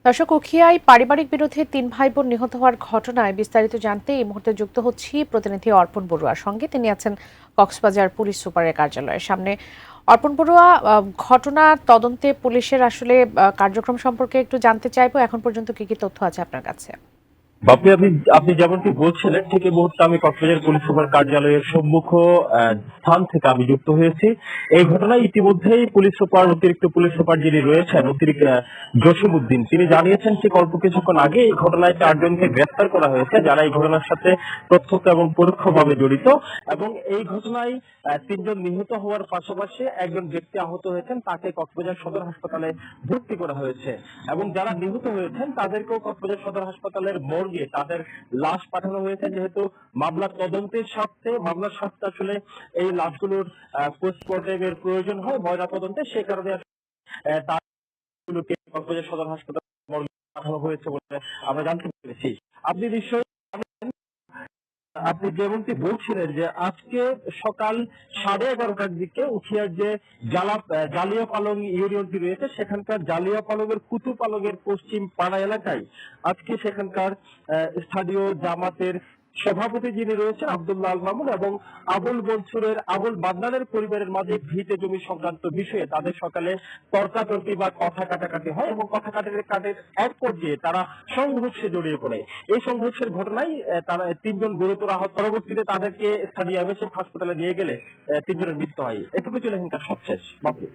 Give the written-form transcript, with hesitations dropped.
দর্শক, উখিয়ায় পারিবারিক বিরোধে ৩ ভাইবোন নিহত হওয়ার ঘটনায় বিস্তারিত জানতে এই মুহূর্তে যুক্ত হচ্ছি প্রতিনিধি অর্পণ বড়ুয়ার সঙ্গে। তিনি আছেন কক্সবাজার পুলিশ সুপারের কার্যালয়ের সামনে। অর্পণ বড়ুয়া, ঘটনার তদন্তে পুলিশের আসলে কার্যক্রম সম্পর্কে একটু জানতে চাইবো। এখন পর্যন্ত কি কি তথ্য আছে আপনার কাছে? বাপি, আপনি যেমনটি বলছিলেন ঠিক এই মুহূর্তে আমি কক্সবাজার পুলিশ সুপার কার্যালয়ের সম্মুখ স্থান থেকে আমি যুক্ত হয়েছি। এই ঘটনায় ইতিমধ্যেই অতিরিক্ত পুলিশ সুপার যিনি রয়েছেন জসিমউদ্দিন, তিনি জানিয়েছেন ঠিক অল্প কিছুক্ষণ আগে এই ঘটনায় 4 জনকে গ্রেফতার করা হয়েছে যারা এই ঘটনার সাথে প্রত্যক্ষ এবং পরোক্ষভাবে জড়িত। এবং এই ঘটনায় 3 জন নিহত হওয়ার পাশাপাশি একজন ব্যক্তি আহত হয়েছেন, তাকে কক্সবাজার সদর হাসপাতালে ভর্তি করা হয়েছে। এবং যারা নিহত হয়েছেন তাদেরকেও কক্সবাজার সদর হাসপাতালের মর্গে তাদের লাশ পাঠানো হয়েছে, যেহেতু মামলার স্বার্থে আসলে এই লাশগুলোর পোস্টমর্টেমের প্রয়োজন হয় ময়না তদন্তে। সে কারণে তারগুলোকে কক্সবাজার সদর হাসপাতাল মর্গে পাঠানো হয়েছে বলে আমরা জানতে পেরেছি। আপনি নিশ্চয়ই আপনি যেমনটি বলছিলেন যে আজকে সকাল 11:30টার দিকে উখিয়ার যে জালিয়াপালং ইউনিয়নটি রয়েছে সেখানকার জালিয়াপালংয়ের কুতুপালংয়ের পশ্চিম পাড়া এলাকায় আজকে সেখানকার স্থানীয় জামাতের সভাপতি যিনি রয়েছেন আব্দুল্লাহ আল মামুন এবং আবুল বাদনানের পরিবারের মাঝে ভিটে জমি সংক্রান্ত বিষয়ে তাদের সকালে তর্কাতর্কি বা কথা কাটাকাটি হয় এবং কথা কাটাকাটির এক পর্যায়ে তারা সংঘর্ষে জড়িয়ে পড়ে। এই সংঘর্ষের ঘটনায় তারা 3 জন গুরুতর আহত, পরবর্তীতে তাদেরকে স্থানীয় এমএসএফ হাসপাতালে নিয়ে গেলে 3 জনের মৃত্যু হয়। এটুকু ছিল এখানকার সবশেষ বাকি।